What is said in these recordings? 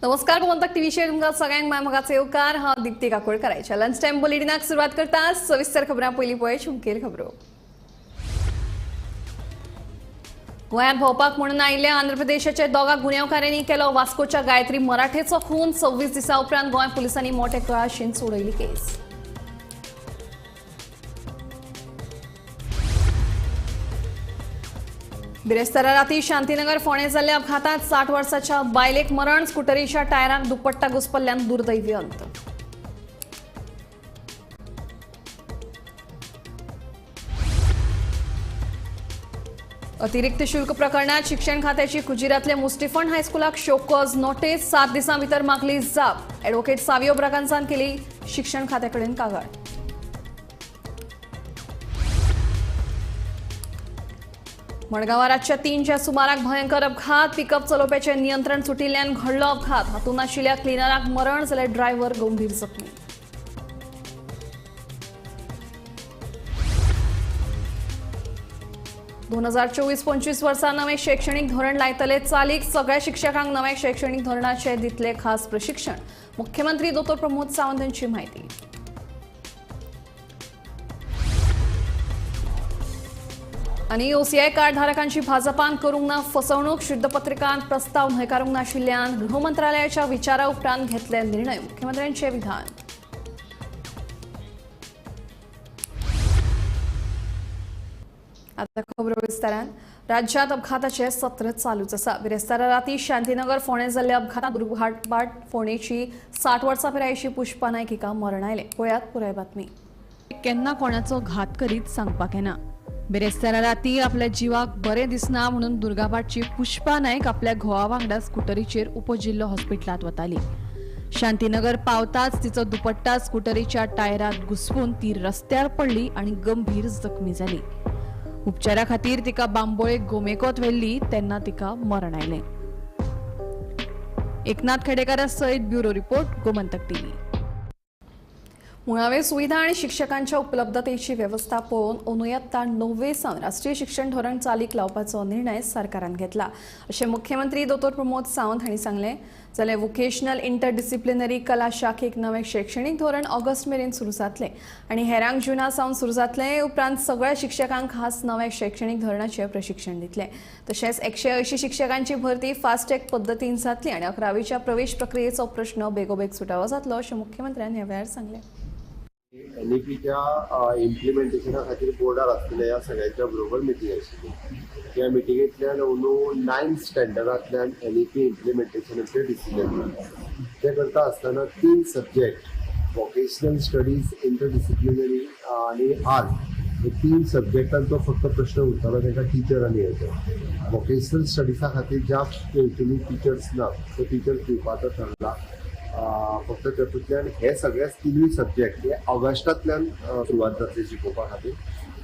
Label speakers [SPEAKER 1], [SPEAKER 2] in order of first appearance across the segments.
[SPEAKER 1] नमस्कार गोमंतक टीव्हीचेर तुमकां सगळ्यांक मायमोगाचो येवकार। हांव दिप्ती काकोडकराच्या लंच टाइम बुलेटिनाक सुरवात करता। सविस्तर खबरां पयलीं पळय चुमकेर खबरो। गोंयांत भोंवपाक म्हणून आयिल्ल्या आंध्र प्रदेशाच्या दोगा गुन्यांवकारांनी केलो वास्कोच्या गायत्री मराठेचो खून। 26 दिसां उपरांत गोंय पुलिसांनी मोठे कळाशीन सोडयली केस। बिरेस्तारा राती शांतीनगर फोंडे जाल्ल्या अपघातांत 60 वर्साच्या बायलेक मरण। स्कुटरीच्या टायराक दुपट्टा घुसपल्ल्यान दुर्दैवी अंत। अतिरिक्त शुल्क प्रकरणात शिक्षण खात्याची कुजिरातल्या मुस्टिफंड हायस्कुलाक शोकॉज नोटीस। 7 दिसां भितर मागली जाप। एडव्होकेट सावियो ब्रागांचान केली शिक्षण खात्याकडेन कागाळ। मडगांवां रातच्या 3च्या सुमाराक भयंकर अपघात। पिकअप चलोवप्याचे नियंत्रण सुटिल्ल्यान घडलो अपघात। हातूंत आशिल्ल्या क्लिनराक मरण जाल्यार ड्रायव्हर गंभीर जखमी। दोन 2024-25 वर्सा नवे शैक्षणिक धोरण लायतले चालीक। सगळ्या शिक्षकांक नव्या शैक्षणिक धोरणाचे दितले खास प्रशिक्षण। मुख्यमंत्री डॉ. प्रमोद सावंत यांची माहिती। आणि ओसीआय कार्ड धारकांची भाजपान करूंक ना फसवणूक। शुद्ध पत्रिकांत प्रस्ताव न्हयकारूंक नाशिल्ल्यान गृह मंत्रालयाच्या विचारा उपरांत घेतले निर्णय। मुख्यमंत्र्यांचे विधान। आता खबर विस्तारान। राज्यात अपघाताचे सत्र चालूच आसा। बिरेस्तारा राती शांतीनगर फोंडे जाल्ल्या अपघातांत दुर्घटबाट फोंडेची 60 वर्सां पिरायेची पुष्पा नायक हिका मरण आयलें। पळयात पुराय बातमी। केन्ना कोणाचो घात करीत सांगपाक येना। बिरेस्तारा राती आपल्या जिवाक बरें दिसना म्हणून दुर्गाबाटची पुष्पा नायक आपल्या घोवा वांगडा स्कुटरीचेर उपजिल्लो हॉस्पिटलांत वताली। शांतीनगर पावताच तिचो दुपट्टा स्कुटरीच्या टायरात घुसपून ती रस्त्यार पडली आणि गंभीर जखमी जाली। उपचारा खातीर तिका बांबोळे गोमेकोत व्हेल्ली तेन्ना तिका मरण आयलें। एकनाथ खेडेकारा सयत ब्युरो रिपोर्ट गोमंतक टीव्ही। मुळावे सुविधा आणि शिक्षकांच्या उपलब्धतेची व्यवस्था पळोवन अनुयत्ता 9वे सावन राष्ट्रीय शिक्षण धोरण चालीक लावपाचो निर्णय सरकारान घेतला अशें मुख्यमंत्री डॉ. प्रमोद सावंत हांणी सांगलें। जाल्यार वोकेशनल इंटरडिसिप्लिनरी कला शाखेक नवें शैक्षणिक धोरण ऑगस्ट मेरेन सुरू जातलें आनी हेरांक जुना सावन सुरू जातलें। उपरांत सगळ्या शिक्षकांक खास नव्या शैक्षणिक धोरणाचें प्रशिक्षण दितलें। तशेंच 180 शिक्षकांची भरती फास्ट ट्रॅक पद्दतीन जातली आनी 11वीच्या प्रवेश प्रक्रियेचो प्रश्न बेगोबेग सुटावो जातलो अशें मुख्यमंत्र्यांनी ह्या वेळार सांगलें।
[SPEAKER 2] एनईपीच्या इम्प्लिमेंटेशना खातीर बोर्डार आसलेल्या ह्या सगळ्यांच्या ग्लोबल मिटींग आशिल्ली। त्या मिटिंगेंतल्यान अंदू 9th स्टँडर्डांतल्यान एनईपी इम्प्लिमेंटेशनाचे डिसिजन जालें। ते करता आसतना 3 सब्जेक्ट वोकेशनल स्टडीज, इंटरडिसिप्लिनरी आनी आर्ट हे 3 सब्जेक्टांचो फक्त प्रश्न उरतालो ताका टिचरांनी येतो। वोकेशनल स्टडीजा खातीर ज्या टिचर्स ना ते टिचर्स दिवपाचो ठरला। फक्त तातूंतल्यान हे सगळे 3 सब्जेक्ट हे ऑगस्टांतल्यान सुरवात जातली शिकोवपा खातीर।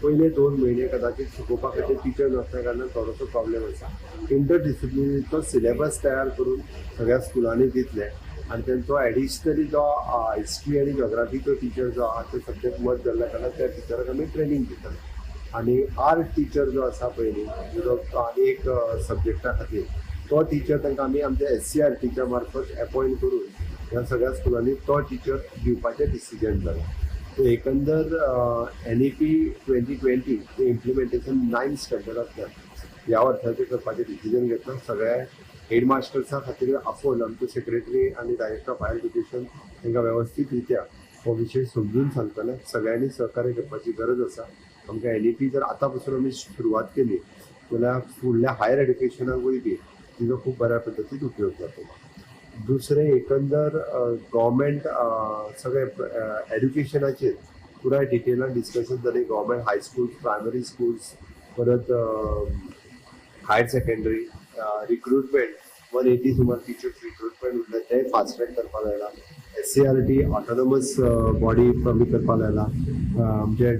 [SPEAKER 2] पयले 2 म्हयने कदाचित शिकोवपा खातीर टिचर नासल्या कारणान थोडोसो प्रॉब्लेम आसा। इंटरडिसिप्लिनरीचो सिलेबस तयार करून सगळ्या स्कुलांनी दितले आनी तांचो एडिशनली जो हिस्ट्री आनी जॉग्राफीचो टीचर जो आसा ते सब्जेक्ट मर्ज जाल्ल्या कारणान त्या टिचराक आमी ट्रेनींग दितले। आनी आर्ट टीचर जो आसा पयली जो आनी एक सब्जेक्टा खातीर तो टीचर तांकां आमी आमच्या SCRTच्या मार्फत अपॉयंट करून ह्या सगळ्या स्कुलांनी तो टीचर दिवपाचें डिसिजन जालें। एकंदर NEP 2020 ते इम्प्लिमेंटेशन 9th स्टँडर्डांतल्यान ह्या वर्साचें करपाचें डिसिजन घेतलां। सगळ्या हेडमास्टर्सा खातीर आफोन आमचे सेक्रेटरी आनी डायरेक्टर ऑफ हायर एज्युकेशन तांकां वेवस्थीत रित्या हो विशय समजून सांगतले। सगळ्यांनी सहकार्य करपाची गरज आसा। आमकां NEP जर आतां पासून आमी सुरवात केली जाल्यार फुडल्या हायर एज्युकेशनाकूय बी तिजो खूब बऱ्या पद्दतीन उपयोग जातलो। दुसरें एकंदर गव्हर्मेंट सगळे एड्युकेशनाचेर पुराय डिटेलान डिस्कशन जालें। गव्हर्मेंट हायस्कूल, प्रायमरी स्कूल्स, परत हायर सेकंडरी रिक्रुटमेंट 180 सुमार टिचर्स रिक्रुटमेंट उरले ते फास्ट ट्रॅक करपाक लायला। SCRT ऑटोनॉमस बॉडी कमी करपाक लायला। आमचे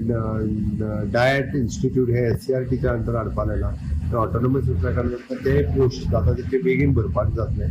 [SPEAKER 2] डायट इन्स्टिट्यूट हे SCRTच्या अंडर हाडपाक लायला। ऑटोनॉमस असल्या कारणान ते पोस्ट जाता तितके बेगीन भरपाक जातले।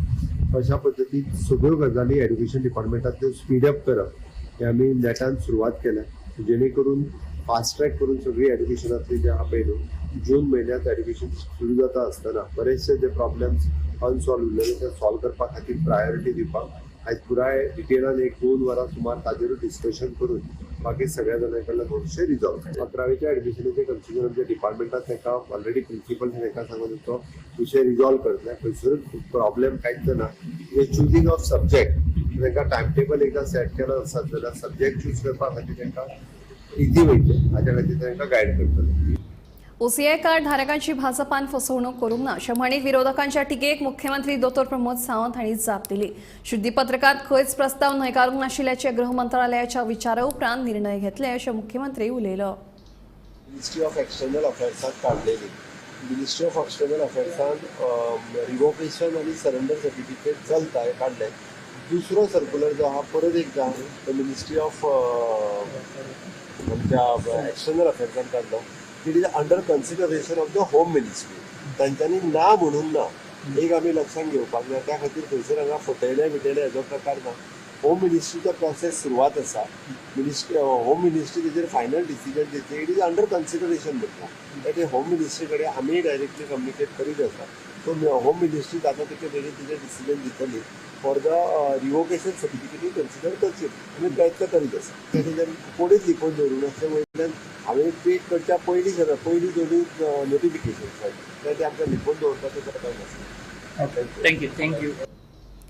[SPEAKER 2] अशा पद्दतीन सगळ्यो गजाली एड्युकेशन डिपार्टमेंटांतल्यो स्पीडअप करप हे आमी नेटान सुरवात केल्या जेणे करून फास्ट ट्रॅक करून सगळी एड्युकेशनांतली जे आहा पळय न्हू जून महिन्यात एड्युकेशन सुरू जाता आसतना बरेचसे जे प्रॉब्लेम्स अनसॉल्व उरलेले ते सॉल्व करपा खातीर प्रायोरिटी दिवपाक आयज पुराय डिटेलान 1-2 वरां सुमार ताजेरूच डिस्कशन करून बाकी सगळ्या जाणां कडल्यान थोडेशें रिजॉल्व 11वेच्या एडमिशनाचे कन्सिडर आमच्या डिपार्टमेंटात ताका ऑलरेडी प्रिन्सिपल ताका सांगून तो विशय रिजॉल्व करतले खंयसरूच प्रॉब्लेम कांयच ना चुजींग ऑफ सब्जेक्ट तांकां टायम टेबल एकदां सेट केलो आसत जाल्यार सब्जेक्ट चूज करपा खातीर तांकां इजी वयतलें हाच्या खातीर तांकां गायड करतले.
[SPEAKER 1] ओसीआय कार्ड धारकांची भाजपान फसवणूक करूंक ना अशें म्हणीत विरोधकांच्या टिकेक मुख्यमंत्री दोतोर प्रमोद सावंत हांणी जाप दिली. शुद्धीपत्रकात खंयच प्रस्ताव न्हयकारूंक नाशिल्ल्याचे गृह मंत्रालयाच्या विचारा उपरांत निर्णय घेतले अशें मुख्यमंत्री उलयलो.
[SPEAKER 2] मिनिस्ट्री ऑफ एक्सटर्नल अफेर्साक काडलेली मिनिस्ट्री ऑफ एक्सटर्नल अफेर्सान रिवोकेशन आनी सरेंडर सर्टिफिकेट चलता हे काडले. दुसरो सर्क्युलर जो आहा परत एकदां तो मिनिस्ट्री ऑफ आमच्या एक्सटर्नल अफेर्सान काडलो. It is under consideration of the home ministry. तांच्यांनी ना म्हणून ना एक आमी लक्षात घेवपाक जाय त्या खातीर खंयसर हांगा फटयले बिटयले हेजो प्रकार ना. होम मिनिस्ट्रीचो प्रोसेस सुरवात आसा. मिनिस्ट्री होम मिनिस्ट्री तेजेर फायनल डिसिजन दितली. इट इज अंडर कन्सिडरेशन म्हणटा ते होम मिनिस्ट्री कडेन आमी डायरेक्टली कम्युनिकेट करीत आसा. सो होम मिनिस्ट्री जाता तितले बेगीन तिजें डिसिजन दितली for the revocation certificate consider करची आमी प्रयत्न करीत आसा. तेजेर कोणीच लिपोवन दवरूं नासले वयल्यान हांवें ट्वीट करच्या पयलीं दोनी नोटिफिकेशन ते आमकां लिपोवन दवरपाचें गरज नासलें.
[SPEAKER 3] थँक्यू.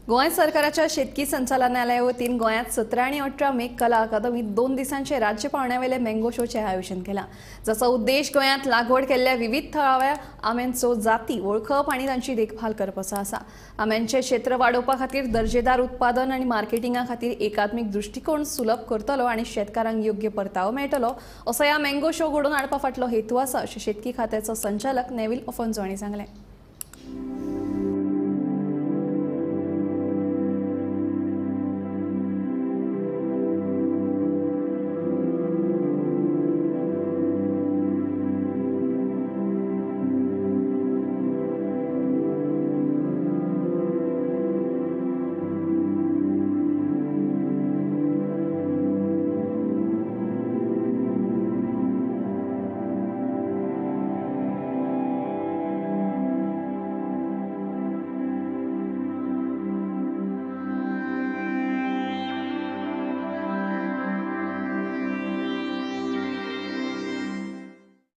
[SPEAKER 1] गोंय सरकाराच्या शेतकी संचालनालया वतीन गोंयांत 17 आनी 18 मे कला अकादमीत 2 दिसांचे राज्य पावण्यावेले मँगो शोचे आयोजन केलां. जाचो उद्देश गोंयांत लागवड केल्ल्या विविध थळाव्या आंब्यांचो जाती वळखप आनी तांची देखभाल करपाचो आसा. आंब्यांचें क्षेत्र वाडोवपा खातीर दर्जेदार उत्पादन आनी मार्केटिंगा खातीर एकात्मीक दृश्टिकोन सुलभ करतलो आनी शेतकारांक योग्य परतावो मेळटलो असो ह्या मँगो शो घडोवन हाडपा फाटलो हेतू आसा अशें शेतकी खात्याचो संचालक नेविल ओफोन्सो हांणी सांगलें.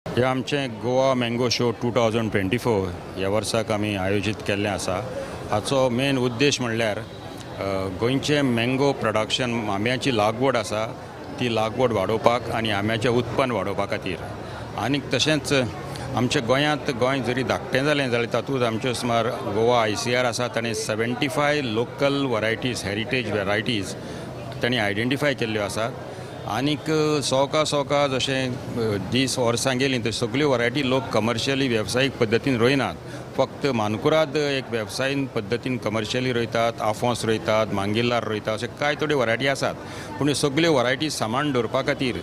[SPEAKER 4] हे आमचें गोवा मँगो शो 2024 ह्या वर्साक आमी आयोजीत केल्लें आसा. हाचो मेन उद्देश म्हणल्यार गोंयचें मँगो प्रोडक्शन आंब्याची लागवड आसा ती लागवड वाडोवपाक आनी आंब्याचें उत्पन्न वाडोवपा खातीर. आनीक तशेंच आमच्या गोंय जरी धाकटें जालें जाल्यार तातूंत आमच्यो सुमार गोवा ICR आसा ताणें 75 लोकल वरायटीज हेरिटेज वेरायटीज ताणें आयडेंटिफाय केल्ल्यो आसात. आनीक सोका जशें दीस वर्सां गेलीं तशें सगल्यो वरायटी लोक कमर्शियली वेवसायीक पद्दतीन रोयनात. फक्त मानकुराद एक वेवसायीन पद्दतीन कमर्शियली रोयतात, आफोंस रोयतात, मांगिल्लार रोयतात अशें कांय थोड्यो वरायटी आसात. पूण सगल्यो वरायटी सांबाळून दवरपा खातीर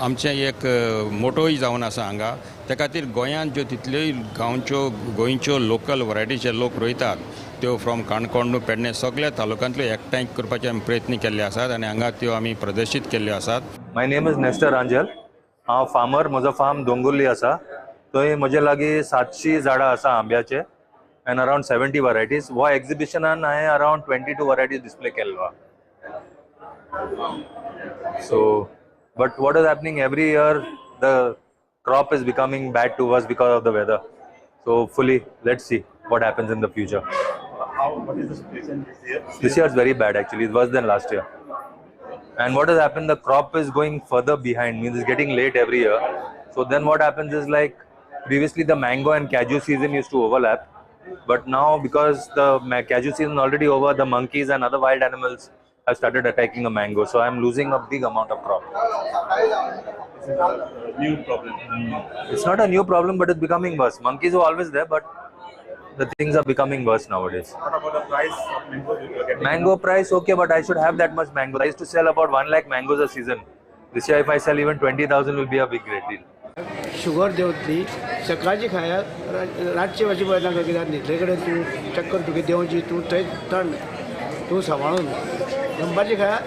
[SPEAKER 4] आमचें एक मोटोय जावन आसा हांगा. त्या खातीर गोंयांत ज्यो तितल्योय गोंयच्यो लोकल वरायटीचे लोक रोयतात त्यो फ्रॉम काणकोण पेडणे सगळ्या तालुक्यांतल्यो एकठांय करपाचे आमी प्रयत्न केल्ले आसात आनी हांगा त्यो आमी प्रदर्शीत केल्ल्यो आसात.
[SPEAKER 5] माय नेम इज नेस्टर रांजल. हांव फार्मर. म्हजो फार्म दोंगुर्ली आसा. थंय म्हजे लागीं 700 झाडां आसा आंब्याचे एंड अरावंड 70 वरायटीज. हो एक्झिबिशनान हांवें अरावंड 22 वरायटीज डिस्प्ले केल्लो आहा. So but what is happening every year the crop is becoming bad to us because of the weather. So hopefully let's see what happens in the future.
[SPEAKER 3] What is the situation this year?
[SPEAKER 5] This year is very bad actually. It's worse than last year. And what has happened, the crop is going further behind, means it's getting late every year. So then what happens is, like previously the mango and cashew season used to overlap, but now because the cashew season already over, the monkeys and other wild animals have started attacking the mango. So I'm losing a big amount of crop.
[SPEAKER 3] This is a new problem.
[SPEAKER 5] It's not a new problem, but it's becoming worse. Monkeys were always there, but the things are becoming worse nowadays.
[SPEAKER 3] What about the price of mango you are getting?
[SPEAKER 5] Mango price, okay, but I should have that much mango. I used to sell about 1 lakh mangoes a season. This year, if I sell even 20,000, will be a big great deal.
[SPEAKER 6] Sugar देंवतली सकाळची खाया रातची भाजी पळयना कित्याक न्हिदले कडेन तूं चक्कर तुगे देंवची तूं थंय थंड तूं सांबाळून दनपारची खाया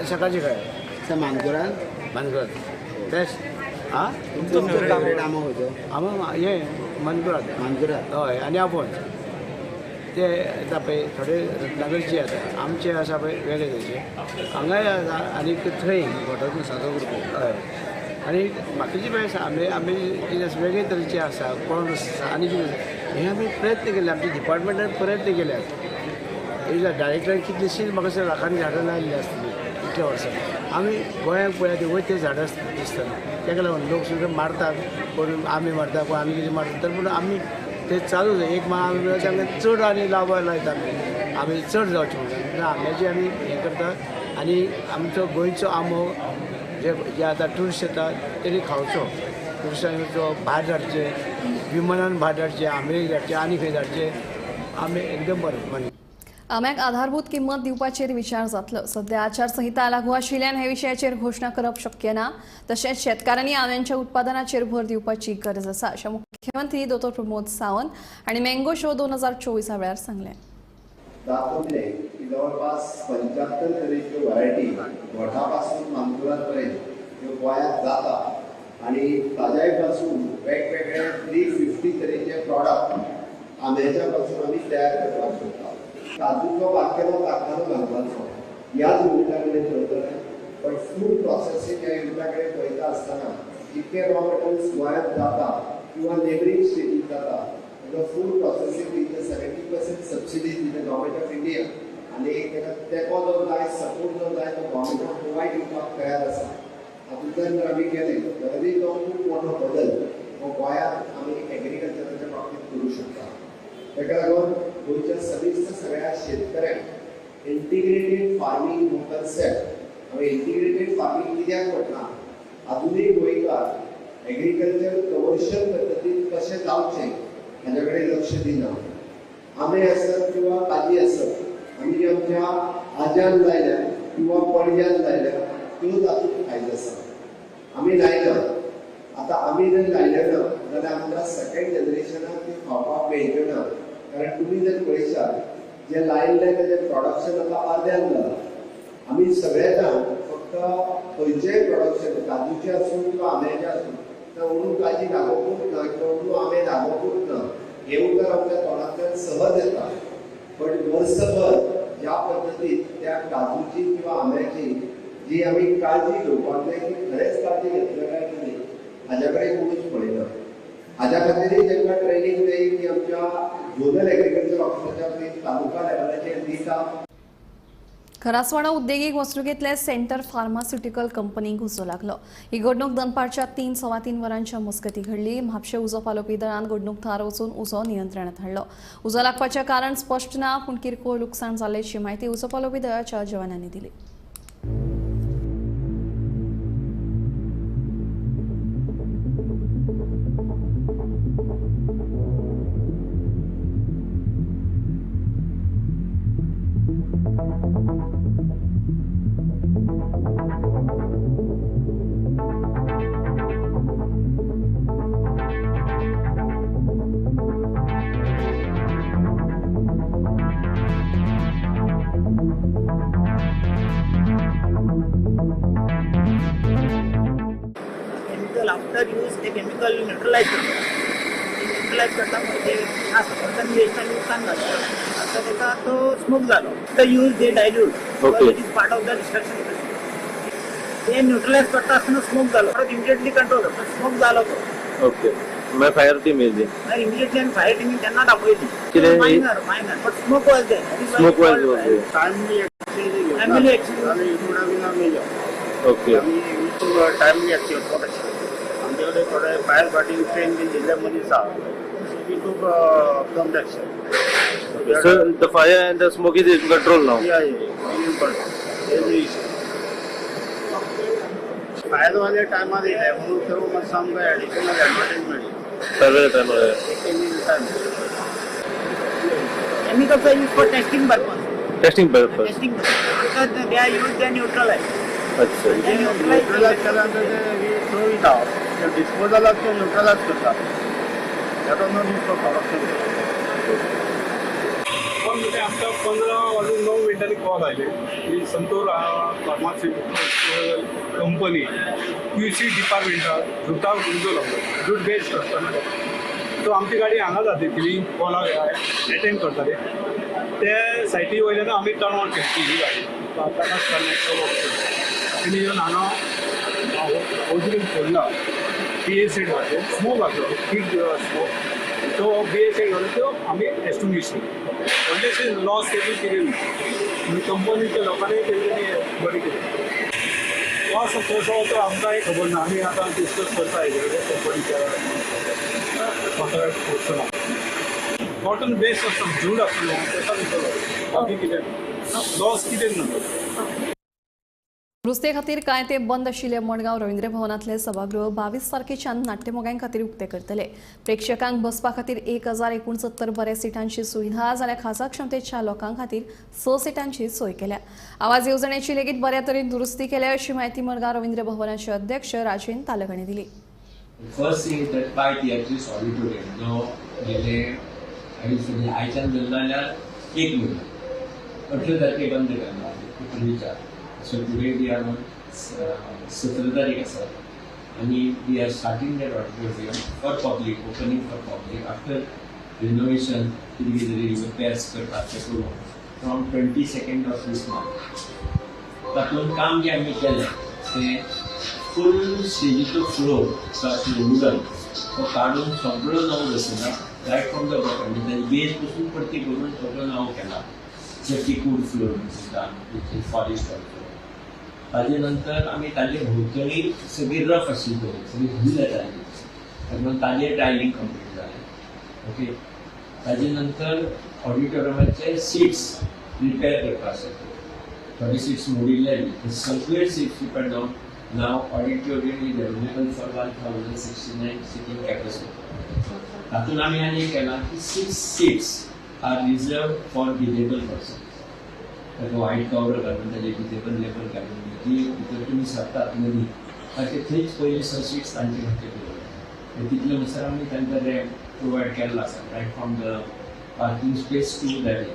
[SPEAKER 6] सकाळची खाया मानकुराद बेस्ट आं आमा हे मानकुराद हय आनी आपोन ते येता पळय थोडे रत्नागिरीचे येता आमचे आसा पळय वेगळे तशे हांगाय आनी थंय घोटाचो सादो करपी हय आनी बाकीचे पळय आसा आमी कितें वेगळे तरेचे आसा कोण आनी कितें हे आमी प्रयत्न केले आमच्या डिपार्टमेंटान प्रयत्न केल्यात डायरेक्टर कितलीशीच म्हाका सर लाखांनी झाडां लायिल्ली आसतली इतल्या वर्सां आमी गोंयांक पळयात वयत ते झाडां दिसतना ताका लागून लोक सुद्दां मारतात कोण आमी मारता कोण आमी कितें मारता तर पूण आमी ते चालूच एक आमी मेळत तांकां चड आनी लावपाक लायता आमी चड जावचें म्हणून आंब्याची आमी हें करता आनी आमचो गोंयचो आंबो जे आतां ट्युरिस्ट येतात तेणी खावचो ट्युरिस्टांचो भायर धाडचे विमानान भायर धाडचे अमेरिका धाडचे आनी खंय धाडचे आमी एकदम बरें मानी
[SPEAKER 1] आंब्याक आधारभूत किंमत दिवपाचेर विचार जातलो सध्या आचारसंहिता लागू आशिल्ल्यान हे विशयाचेर घोशणा करप शक्य ना तशेंच शेतकारांनी आंब्याच्या उत्पादनाचेर भर दिवपाची गरज आसा अशें मुख्यमंत्री दोतोर प्रमोद सावंत हांणी मँगो शो 2024 वेळार सांगलें
[SPEAKER 2] दाखवले की जवळपास 75 तरेच्यो व्हरायटी गोठापासून मानकुराद पर्यंत ह्यो गोंयांत जाता आणि ताज्याय पासून वेगवेगळे 350 तरेचे प्रॉडक्ट आंब्याच्या पासून आमी तयार करपाक शकता काजूचो बारकेलो कारखानो घालपाचो ह्याच युनिटा कडेन ठरतले पण फूड प्रोसेसिंग ह्या युनिटा कडेन पळयता आसतना जितके रॉ मटेरियल्स गोंयांत जाता किंवा नेबरिंग स्टेटीत जाता ताका फूड प्रोसेसिंग दिता 70% सबसिडी दिता गव्हर्मेंट ऑफ इंडिया आनी ताका तेंको जो जाय सपोर्ट जो जाय तो गव्हर्मेंटान प्रोवायड दिवपाक तयार आसा हातूंतल्यान जर आमी केले जाल्यार तो खूब मोठो बदल हो गोंयांत आमी एग्रीकल्चराच्या बाबतींत करूं शकता ताका लागून गोंयच्या सविस्तर सगळ्या शेतकऱ्यांक इंटिग्रेटेड फार्मिंग हो कन्सेप्ट आमी इंटिग्रेटेड फार्मिंग कित्याक म्हटलां अजूनय गोंयकार एग्रीकल्चर कमर्शियल पद्दतीन कशें जावचें हाच्या कडेन लक्ष दिना आंबे आसत किंवा काजी आसत आमी आमच्या आज्यान लायल्या किंवा पणज्यान लायल्या त्यो तातूंत फायदो आसा आमी लायल्या आता आमी जर लायलें ना जाल्यार आमकां सेकंड जनरेशनाक ती खावपाक मेळचें ना कारण तुमी जर पळयशात जे लायिल्लें तेजें प्रोडक्शन आतां अर्द्यान जालां आमी सगळे जाण फक्त खंयचेंय प्रोडक्शन काजूचें आसूं किंवा आंब्याचें आसूं तर अंदू काजी दाखोवपूच ना किंवा अंदू आंबे दाखोवपूच ना हे उतर आमच्या तोंडांतल्यान सहज येता पण वर्सभर ज्या पद्दतीन त्या काजूची किंवा आंब्याची जी आमी काळजी घेवपाक जाय ती खरेंच काळजी घेतल्या काय नाही हाज्या कडेन कोणूच पळयना हाज्या खातीरय तांकां ट्रेनिंग जाय ती आमच्या झोनल एग्रीकल्चर ऑफिसाच्या तालुका लेवलाचेर दिता
[SPEAKER 1] खरासवाडा उद्देगीक वसणुकेंतले सेंटर फार्मास्युटिकल कंपनीक उजो लागलो ही घडणूक दनपारच्या 3:15 वरांच्या मजगतीं घडली म्हापशे उजो पालोवपी दळान घडणूक थार वचून उजो नियंत्रणांत हाडलो उजो लागपाचें कारण स्पश्ट ना पूण किरकोळ लुकसाण जाल्ल्याची म्हायती उजो पालोवपी दळाच्या जवानांनी दिली
[SPEAKER 7] आफ्टर यूज ते केमिकल न्यूट्रलाइज करता म्हणजे नुकसान जाता आता त्याचा तो स्मोक झालो तर use they dilute it is part of the destruction ते न्यूट्रलाइज करता आसतना स्मोक झालो परत इमिडिएटली कंट्रोल करता स्मोक झालो तो
[SPEAKER 5] ओके मैं फायर टीम येयली
[SPEAKER 7] इमिडिएटली आणि फायर टीम त्यांना दाखवली minor but smoke was there
[SPEAKER 5] smoke was
[SPEAKER 7] family accident
[SPEAKER 5] okay
[SPEAKER 7] timely accident आमच्याकडे थोडे फायर फायटिंग ट्रेन बी जिल्ह्यामध्ये we took come action
[SPEAKER 5] So the fire and the smoke is in control now.
[SPEAKER 7] फायरवाले टायमार येयले म्हणून तो मातसो आमकां एडिशनल एडवांटेज मेळ्ळी
[SPEAKER 5] सर्वे time
[SPEAKER 7] chemicals use for testing purpose
[SPEAKER 5] testing purpose
[SPEAKER 7] testing because they are use they neutralize
[SPEAKER 5] अच्छा
[SPEAKER 7] न्यूट्रलाइज केल्यानंतर ते थ्रो इट आउट डिस्पोजलाक ते न्यूट्रलाइज करता that was not use for production
[SPEAKER 8] आमच्या 15:09 कॉल आले की संतूर फार्मास्युटिकल कंपनी QC डिपार्टमेंटात झुटाक उजो लागलो झूट बेस्ट असताना सो आमची गाडी हांगा जातली कॉला एटेंड करताले ते सायटी वयल्यान आमी टर्न ऑन केली ही गाडी सो आतांच आनी येवन हांगा ओजिरीन खोल्ला BA सायड वाटे स्मोक आसलो बीग स्मोक तो BA सायड वाटे तो आमी एस्टिमेट केली व्हडलेशें लॉस केली कितें ना कंपनीच्या लोकांनी तेंच्यांनी बरी केली लॉस कसो तो आमकांय खबर ना आमी आतां डिस्कस करता हेजे कडेन कंपनीच्या कॉन्ट्रॅक्ट करतना कॉटन बेस आसता जूड आसलो तेका भितर बाकी कितें लॉस कितें ना
[SPEAKER 1] दुरुस्ते खातीर कांय ते बंद आशिल्ले मडगांव रवींद्र भवनांतले सभागृह 22 तारखेच्यान नाट्यमोगां खातीर उक्ते करतले प्रेक्षकांक बसपा खातीर 1069 बरे सिटांची सुविधा जाल्यार खासा क्षमतेच्या लोकां खातीर 6 सिटांची सोय केल्या आवाज येवजणेची लेगीत बऱ्या तरेन दुरुस्ती केल्या अशी माहिती मडगांव रवींद्र भवनाचे अध्यक्ष राजेन तालक हांणी दिली.
[SPEAKER 9] First thing is that by theatrics auditorium, now गेले आयच्यान धरला जाल्यार 1 म्हयनो 18 तारखेक बंद करना पयलींच्या so today we are on 17 तारीख आसा आनी we are starting that auditorium for public opening for public after renovation कितें कितें रिपेर्स करपाक ते करून from 22nd of this month तातूंत काम जें आमी केलें तें फुल स्टेजीचो फ्लोर वुडन तो काडून सगळो नवो बसयला रायट फ्रॉम द बॉटम म्हणजे बेज पसून परती करून सगळो नवो केला टिकूड फ्लोर म्हणटा फॉरेस्ट ऑल्सो ताजे नंतर आमी ताजे भोंवतणी सगळी रफ आशिल्ली सगळी धूळ येताली तातूंत ताजे टायलिंग कंप्लीट जालें ओके ताजे नंतर ऑडिटोरियमाचे सीट्स रिपेर करपाक आसा 36 मोडिल्ले सगळे सीट्स रिपेर जावन Now auditorium is available for 1069 sitting capacity. तातूंत आमी आनी केला की 6 seats are reserved for disabled persons. ताका व्हाईट कवर घालून ताजे डिसेबल लेबल घालून जी भितर तुमी सरतात मदीं ताचे थंयच पयलीं 6 seats तांचे खातीर दवरल्या तितले नुसार आमी तांकां रॅम्प प्रोवायड केल्लो आसा right from the parking space to that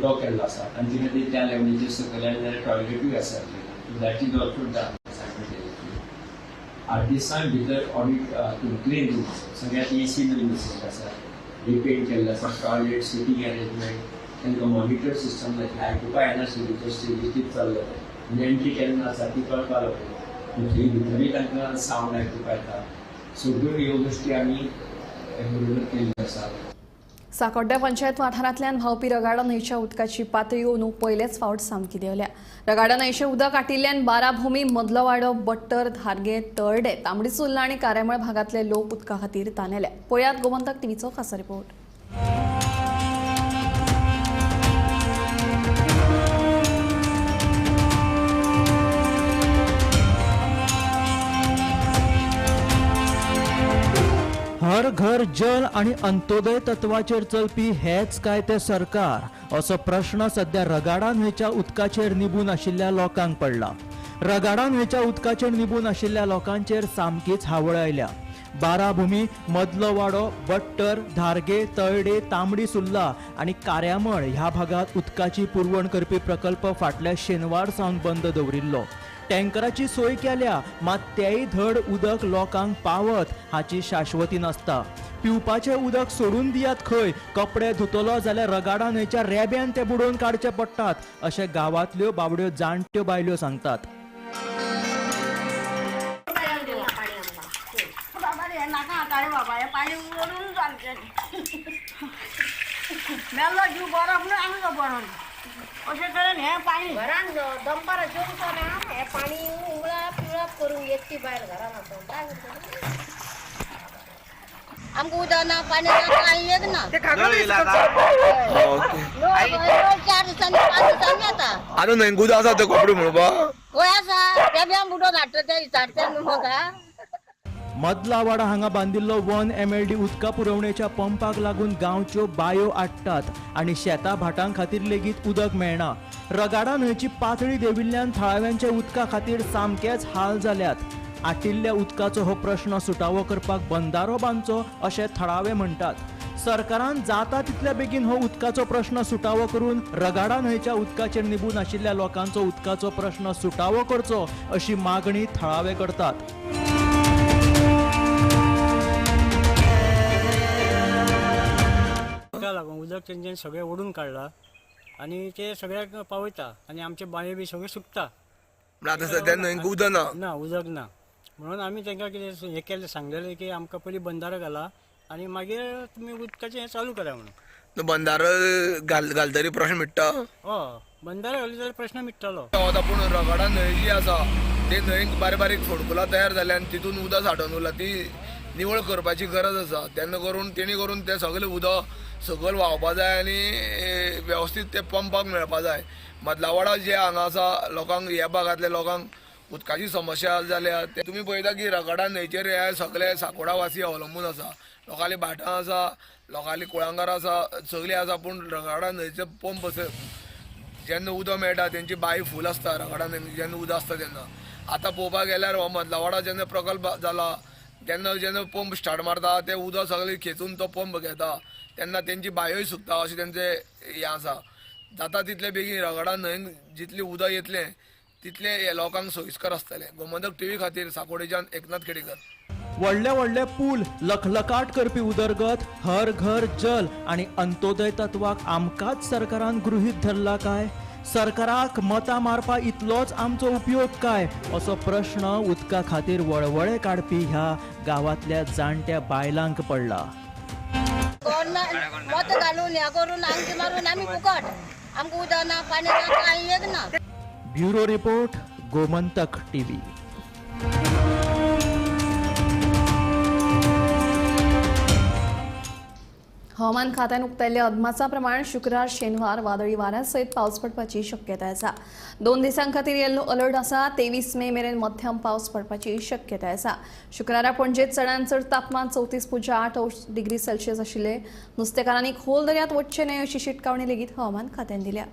[SPEAKER 9] तो केल्लो आसा तांचे खातीर त्या लेवलीचेर सकयल्यान टॉयलेटूय आसा दॅट इज ऑल्सो डन आर्टिस्टां भितर ऑडिट क्लीन रूम सगळ्यात एसी नवीन बसयल्लो आसा रिपेंट केल्लो आसा टॉयलेट सिटींग अरेंजमेंट तांकां मॉनिटर सिस्टम जातलें आयकुपा येना स्टेजीचेर स्टेजीर कितें चल्लें म्हणजे एंट्री केन्ना आसा ती कळपा लागली थंय भितरूय तांकां सावंड आयकुपा येता सगळ्यो ह्यो गोश्टी आमी बरोबर केल्ल्यो आसा.
[SPEAKER 1] साकोड्ड्या पंचायत वाठारांतल्यान व्हांवपी रगाडा न्हंयच्या उदकाची पातळी अंदू पयलेच फावट सामकी देंवल्या. रगाडा न्हंयचें उदक आटिल्ल्यान बाराभूमी मदलो वाडो बट्टर धारगे तळडे तांबडीसुर्ला आनी कार्यामळ भागांतले लोक उदका खातीर तानेल्या. पळयात गोमंतक टीव्हीचो खासा रिपोर्ट.
[SPEAKER 10] हर घर जल आणि अंत्योदय तत्वाचेर चलपी हेच काय ते सरकार असो प्रश्न सध्या रगाडा न्हंयच्या उदकाचेर निबून आशिल्ल्या लोकांक पडला. रगाडा न्हंयच्या उदकाचेर निबून आशिल्ल्या लोकांचेर सामकीच हावळ आयल्या. बाराभूमी मदलो वाडो बट्टर धारगे तळडे तांबडीसुर्ला आणि कार्यामळ ह्या भागात उदकाची पुरवण करपी प्रकल्प फाटल्या शेनवार सावन बंद दवरिल्लो. टँकराची सोय केल्या मात तेय धड उदक लोकांक पावत हाची शाश्वती नासता. पिवपाचें उदक सोडून दियात खंय कपडे धुतलो जाल्यार रगाडा न्हंयच्या रेब्यान ते बुडोवन काडचे पडटात अशें गांवांतल्यो बाबड्यो जाणट्यो बायल्यो सांगतात.
[SPEAKER 11] अशें तरेन हें पाणी घरान दंपार जेवता ना हें पाणी उगळाप पिळप करून येतली भायर घरान आसून काय करता आमकां उदक ना पाणी ना कांय एक ना 4 दिसांनी 5 दिसांनी येता.
[SPEAKER 12] आनी न्हंयक उदक आसा ते कपडे म्हणपाक
[SPEAKER 11] वय आसा रेब्यान बुडोवन हाडटा ते विचारता न्हू म्हाका.
[SPEAKER 10] मदला वाडा हांगा बांदिल्लो 1 MLD उदका पुरवणेच्या पंपाक लागून गांवच्यो बायो आडटात आणि शेतां भाटां खातीर लेगीत उदक मेळना. रगाडा न्हंयची पातळी देंविल्ल्यान थळाव्यांच्या उदका खातीर सामकेच हाल जाल्यात. आटिल्ल्या उदकाचो हो प्रश्न सुटावो करपाक बंदारो बांदचो अशें थळावे म्हणटात. सरकारान जाता तितल्या बेगीन हो उदकाचो प्रश्न सुटावो करून रगाडा न्हंयच्या उदकाचेर निबून आशिल्ल्या लोकांचो उदकाचो प्रश्न सुटावो करचो अशी मागणी थळावे करतात.
[SPEAKER 6] लागून उदक तेंच्यानी सगळें ओडून काडला आनी ते सगळ्याक पावयता आनी आमचे बांये बी सगळे सुकता.
[SPEAKER 12] आतां सद्या न्हंयक उदक ना.
[SPEAKER 6] ना उदक ना म्हणून आमी तांकां कितें हें केलें सांगलेलें की आमकां पयलीं बंदारो घाला आनी मागीर तुमी उदकाचें हें चालू करा म्हणून.
[SPEAKER 12] बंदारो घालतरी प्रश्न मिटता.
[SPEAKER 6] हय बंदारो घाली जाल्यार प्रश्न मिटतलो.
[SPEAKER 12] पूण रगडा न्हंय जी आसा ते न्हंयक बारीक बारीक फोडकुलां तयार जाल्या आनी तितून उदक सांठोवन उरला ती निवळ करपाची गरज आसा. तेन्ना करून तें सगळें उदक सकयल व्हांवपा जाय आनी वेवस्थीत ते पंपाक मेळपा जाय. मदलावाडा जे हांगा आसा लोकांक ह्या भागांतल्या लोकांक उदकाची समस्या जाल्या ते तुमी पळयता की रगडा न्हंयचेर हे सगळे सांकवाडा वासी अवलंबून आसा. लोकांली भाटां आसा, लोकांली कुळांगरां आसा, सगळीं आसा पूण रगडा न्हंयचो पंप जेन्ना उदक मेळटा तेंची बांय फूल आसता. रगडा न्हंयेक जेन्ना उदक आसता तेन्ना आतां पळोवपाक गेल्यार हो मदलावाडा जेन्ना प्रकल्प जाला जेन्ना पंप स्टार्ट मारता ते उदक सगळें खेचून तो पंप घेता तेन्ना तेंची बांयोय सुकता अशें तेंचें हें आसा. जाता तितले बेगीन रगडा न्हंयेक जितलें उदक येतलें तितलें हे लोकांक सोयीस्कर आसतलें. गोमंतक टीव्ही खातीर सांकवाडेच्यान एकनाथ खेडेकर.
[SPEAKER 10] व्हडले व्हडले पूल, लखलकाट करपी उदरगत, हर घर जल आणि अंत्योदय तत्वाक आमकांच सरकारान गृहीत धरला काय? सरकाराक मतां मारपा इतलोच आमचो उपयोग काय असो प्रश्न उदका खातीर वळवळे काडपी ह्या गांवांतल्या जाणट्या बायलांक पडला.
[SPEAKER 11] मत घालून ह्या करून आमची मारून आम्ही फुकट आमकां उदक ना पाणी ना कांय एक ना.
[SPEAKER 10] Bureau report, Gomantak TV.
[SPEAKER 1] हवामान खात्यान उक्तायल्ले अदमासा प्रमाण शुक्रार शेनवार वादळी वाऱ्यासयत पावस पडपाची शक्यताय आसा. 2 दिसां खातीर येल्लो अलर्ट आसा. 23 मे मेरेन मध्यम पावस पडपाची शक्यताय आसा. शुक्रारा पणजेत चडांत चड तापमान 34.8 डिग्री सेल्सियस आशिल्ले. नुस्तेकारांनी खोल दर्यांत वचचे न्हय अशी शिटकावणी लेगीत हवामान खात्यान दिल्या.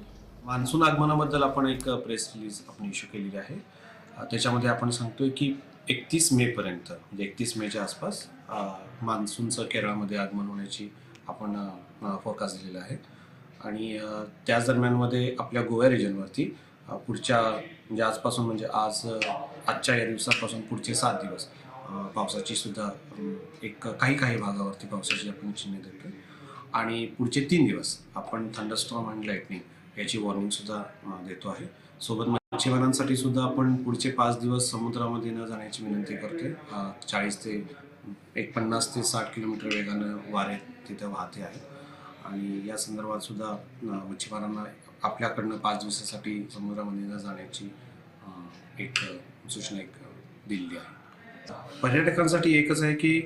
[SPEAKER 13] मान्सून आगमनाबद्दल आपण एक प्रेस रिलीज आपण इश्यू केलेली आहे. त्याच्यामध्ये आपण सांगतोय की 31 मे पर्यंत म्हणजे 31 मेच्या आसपास मान्सूनचं केरळमध्ये आगमन होण्याची आपण फोरकास्ट दिलेला आहे. आणि त्याच दरम्यानमध्ये आपल्या गोवा रिजनवरती पुढच्या म्हणजे आजपासून म्हणजे आजच्या या दिवसापासून पुढचे 7 दिवस पावसाची सुद्धा एक काही भागावरती पावसाची आपण चिन्ह देतो. आणि पुढचे 3 दिवस आपण थंडरस्टॉर्म आणि लाईटनिंग याची वॉर्निंग सुद्धा देतो आहे. सोबत मच्छीमारांसाठी सुद्धा आपण पुढचे 5 दिवस समुद्रामध्ये न जाण्याची विनंती करतोय. 40 ते 50 ते 60 किलोमीटर वेगानं वारे तिथे वाहते आहे. आणि या संदर्भात सुद्धा मच्छीमारांना आपल्याकडनं 5 दिवसासाठी समुद्रामध्ये न जाण्याची एक सूचना दिलेली आहे. पर्यटकांसाठी एकच आहे की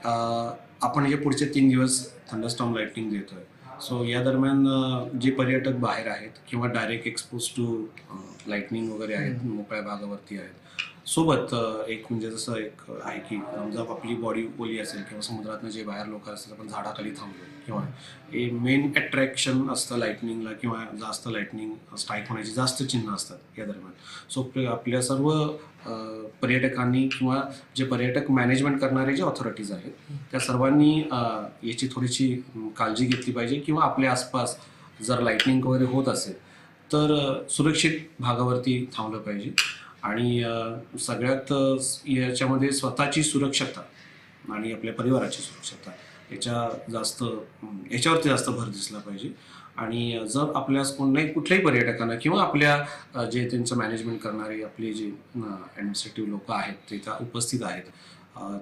[SPEAKER 13] आपण हे पुढचे 3 दिवस थंडरस्टॉर्म लाईटनिंग देतोय. सो या दरम्यान जे पर्यटक बाहेर आहेत किंवा डायरेक्ट एक्सपोज टू लाईटनिंग वगैरे आहेत, मोकळ्या भागावरती आहेत, सोबत एक म्हणजे जसं एक आहे की समजा आपली बॉडी ओली असेल किंवा समुद्रातनं जे बाहेर लोक असतील आपण झाडाखाली थांबलो किंवा हे मेन अट्रॅक्शन असतं लाईटनिंगला किंवा जास्त लाईटनिंग स्ट्राईक होण्याची जास्त चिन्ह असतात या दरम्यान. सो आपल्या सर्व पर्यटकांनी किंवा जे पर्यटक मॅनेजमेंट करणारे जे ऑथॉरिटीज आहेत त्या सर्वांनी याची थोडीशी काळजी घेतली पाहिजे किंवा आपल्या आसपास जर लाईटनिंग वगैरे होत असेल तर सुरक्षित भागावरती थांबलं पाहिजे. आणि सगळ्यात याच्यामध्ये स्वतःची सुरक्षता आणि आपल्या परिवाराची सुरक्षता याच्यावरती जास्त भर दिसला पाहिजे. आणि जर आपल्यास कुठल्याही पर्यटकांना किंवा आपल्या जे त्यांचं मॅनेजमेंट करणारे आपले जे ॲडमिनिस्ट्रेटिव्ह लोक आहेत ते इथं उपस्थित आहेत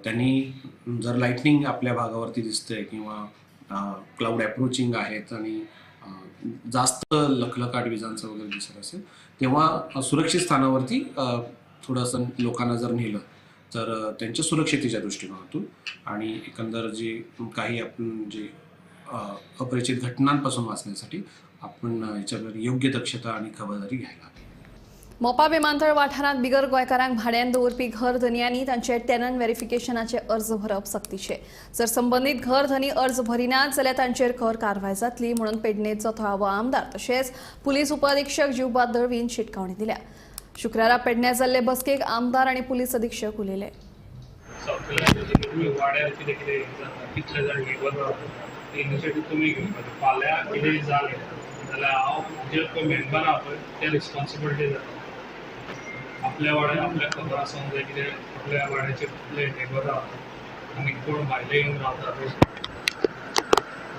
[SPEAKER 13] त्यांनी जर लाईटनिंग आपल्या भागावरती दिसतंय किंवा क्लाउड अप्रोचिंग आहेत आणि जास्त लखलकाट विजांचं वगैरे दिसत असेल तेव्हा सुरक्षित स्थानावरती थोडंसं लोकांना जर नेलं तर त्यांच्या सुरक्षितेच्या दृष्टिकोनातून आणि एकंदर जे काही आपण जे अपरिचित घटनांपासून वाचण्यासाठी आपण याच्यावर योग्य दक्षता आणि खबरदारी घ्यायला हवी.
[SPEAKER 1] मोपा विमानतळ वाठारांत बिगर गोंयकारांक भाड्यान दवरपी घर धनियांनी तांचे टेनंट व्हेरिफिकेशनाचे अर्ज भरप सक्तीचे. जर संबंदीत घर धनी अर्ज भरिनात जाल्यार तांचेर खर कारवाय जातली म्हणून पेडणेचो थळावो आमदार तशेंच पुलीस उपअधीक्षक जीवबाद दळवीन शिटकावणी दिल्या. शुक्रारा पेडण्यात जाल्ले बसकेक आमदार आनी पुलीस अधीक्षक उलयले.
[SPEAKER 8] इनिशिएटीव तुम्ही घेवपाची फाल्यां कितेंय जालें जाल्यार हांव जे पळय मेंबर आहा पळय ते रिस्पॉन्सिबिलिटी जाता. आपल्या वाड्यार आपल्या खबर आसूंक जाय कितें आपल्या वाड्याचे आपले नेबर आहा आनी कोण भायले येवन रावता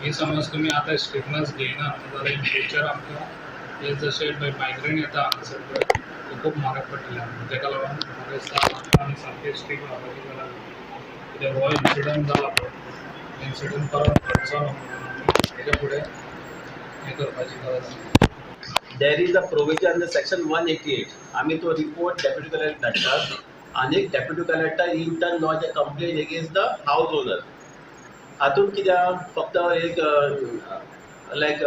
[SPEAKER 8] ही समज तुमी आतां स्ट्रिक्टनेस घेयना जाल्यार इन फ्युचर आमकां हे जशे मायग्रेन येता हांगासर पळय ते खूब म्हारग पडटलें तेका लागून म्हाका दिसता आमी सारकें स्ट्रिक्ट रावपाची गरज आसा कित्याक हो इन्सिडंट जाला पळय इन्सिडंट परत घडचो न्हू हेजे फुडें हें करपाची गरज आसा.
[SPEAKER 9] There is a provision under section 188. आम्ही तो report deputy collector धाडटात आणि deputy collector in turn lodge a complaint against the house owner. हातून कित्याक फक्त एक लायक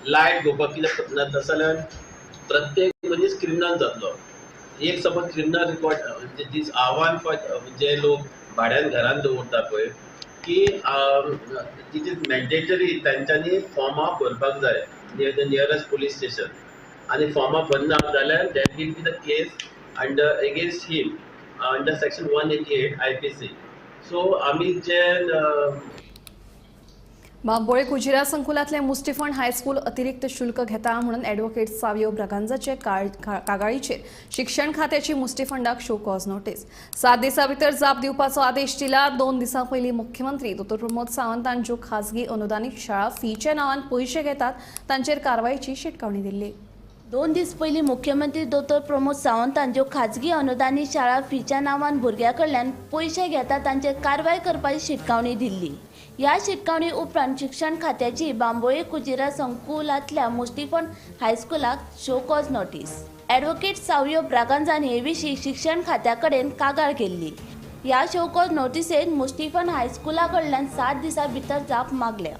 [SPEAKER 9] लायट घेवपाक कितें तशें जाल्यार प्रत्येक मनीस क्रिमिनल जातलो. एक समज क्रिमिनल रिकॉर्ड दीस आव्हान जे लोक भाड्यान घरान दवरता पळय की इट इज मॅन्डेटरी तांच्यांनी फॉर्मां भरपाक जाय near the nearest police station and forma banna जाल्यार there will be the case under against him under section 188 IPC. So आमी जे
[SPEAKER 1] बांबोळे कुजिरा संकुलातले मुस्टिफंड हायस्कूल अतिरिक्त शुल्क घेता म्हणून ॲडव्होकेट सावियो ब्रागांजाचे कागाळीचेर शिक्षण खात्याची मुस्टिफंडाक शो कॉज नोटीस 7 दिसां भितर जाप दिवपाचो आदेश दिला. 2 दिसां पयलीं मुख्यमंत्री डॉ प्रमोद सावंतान ज्यो खाजगी अनुदानीत शाळा फीच्या नांवान पयशे घेतात तांचेर कारवायेची शिटकावणी दिल्ली.
[SPEAKER 14] 2 दीस पयलीं मुख्यमंत्री डॉ प्रमोद सावंतान ज्यो खाजगी अनुदानीत शाळा फीच्या नांवान भुरग्यां कडल्यान पयशे घेतात तांचेर कारवाय करपाची शिटकावणी दिल्ली. ह्या शिटकावणी उपरांत शिक्षण खात्याची बांबोळे कुजिरा संकुलातल्या मुस्टिफंड हायस्कुलाक show cause notice. Advocate Savio ब्रागांजान हे विशीं शिक्षण खात्या कडेन कागाळ केल्ली. ह्या शो कॉज नोटिसेन मुस्टिफंड हायस्कुला कडल्यान 7 दिसां भितर जाप मागल्या.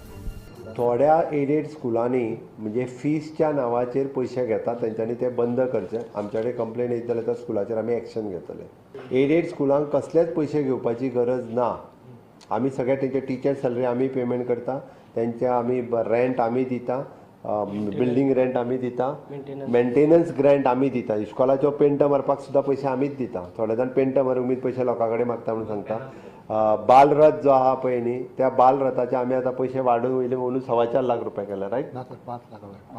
[SPEAKER 2] थोड्या एडेड स्कुलांनी म्हणजे फीसच्या नांवाचेर पयशे घेतात तेंच्यांनी ते बंद करचे. आमचे कडेन कंप्लेन येत जाल्यार त्या स्कुलाचेर आमी एक्शन घेतले. एडेड स्कुलांक कसलेच पयशे घेवपाची गरज ना. आमी सगळे तेंचे टिचर सॅलरी आमी पेमेंट करता, तेंचे आमी रेंट आमी दिता, बिल्डींग रेंट आमी दिता, मेंटेनन्स ग्रँट आमी दिता. इस्कॉलाच्यो पेंट मारपाक सुद्दां पयशे आमीच दिता. थोडे जाण पेंट मारूंक बी पयशे लोकां कडेन मागता म्हणून सांगता. बालरथ जो आहा पळय न्ही त्या बालरथाचे आमी आतां पयशे वाडोवन वयले म्हणून 4.25 लाख रुपया केला. रायट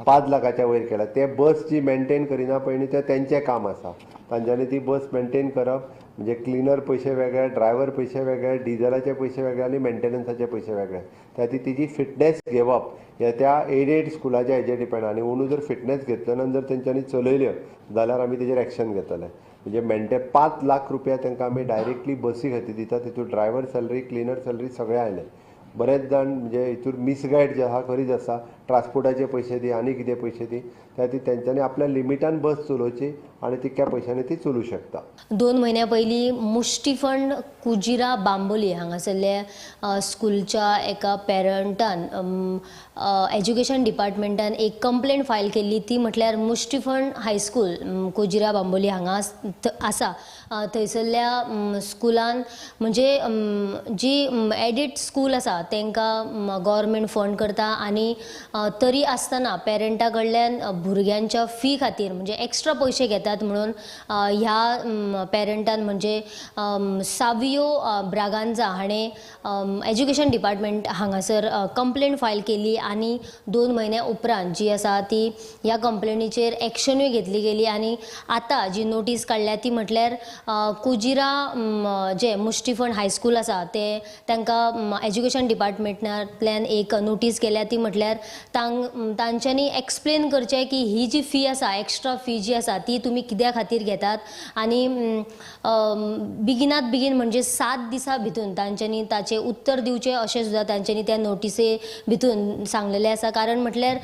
[SPEAKER 2] 5 लाखाच्या वयर केला. ते बस जी मेंटेन करिना पळय न्ही तें तेंचें काम आसा. तांच्यांनी ती बस मेंटेन करप म्हणजे क्लिनर पयशे वेगळे, ड्रायव्हर पयशे वेगळे, डिझलाचे पयशे वेगळे आनी मेंटेनन्साचे पयशे वेगळे. त्या ती तिची फिटनेस घेवप हे त्या एडेड स्कुलाच्या हेजेर डिपेंड. आनी अंदू जर फिटनेस घेतले जर तेंच्यांनी चलयल्यो जाल्यार आमी तेजेर एक्शन घेतले. म्हणजे 5 लाख रुपया तांकां आमी डायरेक्टली बसी खातीर दिता. तितून ड्रायव्हर सॅलरी, क्लिनर सॅलरी सगळे आयले. बरेच जाण म्हणजे हितूर मिसगायड जे आहा खरीच आसा. ट्रान्सपोर्टाचे पयशे दी आनी कितें पयशे दी त्या ती तेंच्यांनी आपल्या लिमिटान बस चलोवची आनी तितक्या पयशांनी ती चलूं शकता.
[SPEAKER 15] 2 महिन्या पयलीं मुस्टिफंड कुजिरा बांबोली हांगासरल्या स्कूलच्या एका पेरंटान एज्युकेशन डिपार्टमेंटान एक कंप्लेंट फायल केल्ली. ती म्हटल्यार मुस्टिफंड हायस्कूल कुजिरा बांबोली हांगा आसा थंयसरल्या स्कुलान म्हणजे जी एडेड स्कूल आसा तांकां गव्हर्मेंट फंड करता आनी तरी आसतना पेरंटा कडल्यान भुरग्यांच्या फी खातीर म्हणजे एक्स्ट्रा पयशे घेतात म्हणून ह्या पेरंटान म्हणजे सावियो ब्रागांजा हाणें एज्युकेशन डिपार्टमेंट हांगासर कंप्लेंट फायल केली आनी 2 म्हयन्या उपरांत जी आसा ती ह्या कंप्लेनीचेर एक्शनूय घेतली गेली. आनी आतां जी नोटीस काडल्या ती म्हटल्यार कुजिरा जे मुस्टिफंड हायस्कूल आसा ते तांकां एज्युकेशन डिपार्टमेंटांतल्यान एक नोटीस केल्या. ती म्हटल्यार तांच्यांनी एक्सप्लेन करचें की ही जी फी आसा एक्स्ट्रा फी जी आसा ती तुमी कित्या खातीर घेतात आनी बेगिनात बेगीन म्हणजे 7 दिसां भितून तांच्यांनी ताचें उत्तर दिवचें अशें सुद्दां तांच्यांनी त्या नोटिसे भितून सांगलेलें आसा. कारण म्हटल्यार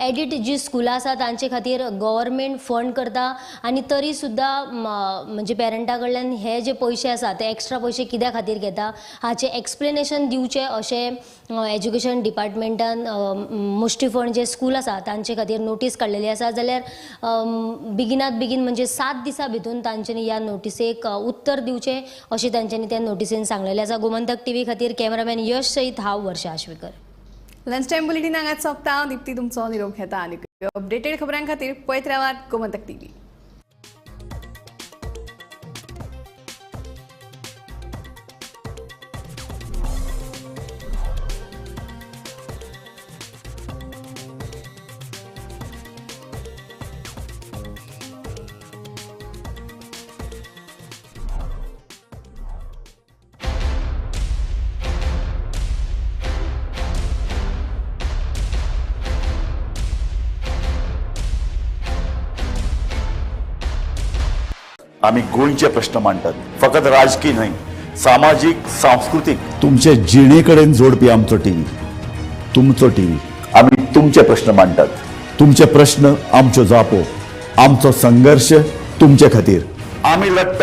[SPEAKER 15] एडिट जी स्कुलां आसा तांचे खातीर गव्हर्मेंट फंड करता आनी तरी सुद्दां म्हणजे पेरंटा कडल्यान हे जे पयशे आसा ते एक्स्ट्रा पयशे कित्या खातीर घेता हाचें एक्सप्लेनेशन दिवचें अशें एज्युकेशन डिपार्टमेंटान मुस्टिफंड जे स्कूल आसा तांचे खातीर नोटीस काडलेली आसा. जाल्यार बेगिनात बेगीन म्हणजे 7 दिसां भितून तांच्यांनी ह्या नोटिसेक उत्तर दिवचें अशें तांच्यांनी त्या नोटिसेन सांगलेलें आसा. गोमंतक टीव्ही खातीर कॅमेरामॅन यश सयत हांव वर्षा आश्वेकर.
[SPEAKER 1] लंच टायम बुलेटिन हांगाच सोंपता. दिप्ती तुमचो निरोप घेता आनी अपडेटेड खबरां खातीर पळयत रावात गोमंतक टीव्ही.
[SPEAKER 16] आम्ही गोंयचे प्रश्न मांडटात, फकत राजकीय न्हय, सामाजीक सांस्कृतिक. तुमचे जिणेकडेन जोडपी आमचो टीव्ही, तुमचो टीव्ही. आम्ही तुमचे प्रश्न मांडटात, तुमचे प्रश्न आमच्यो जापो, आमचो संघर्श तुमचे खातीर. आम्ही लढटा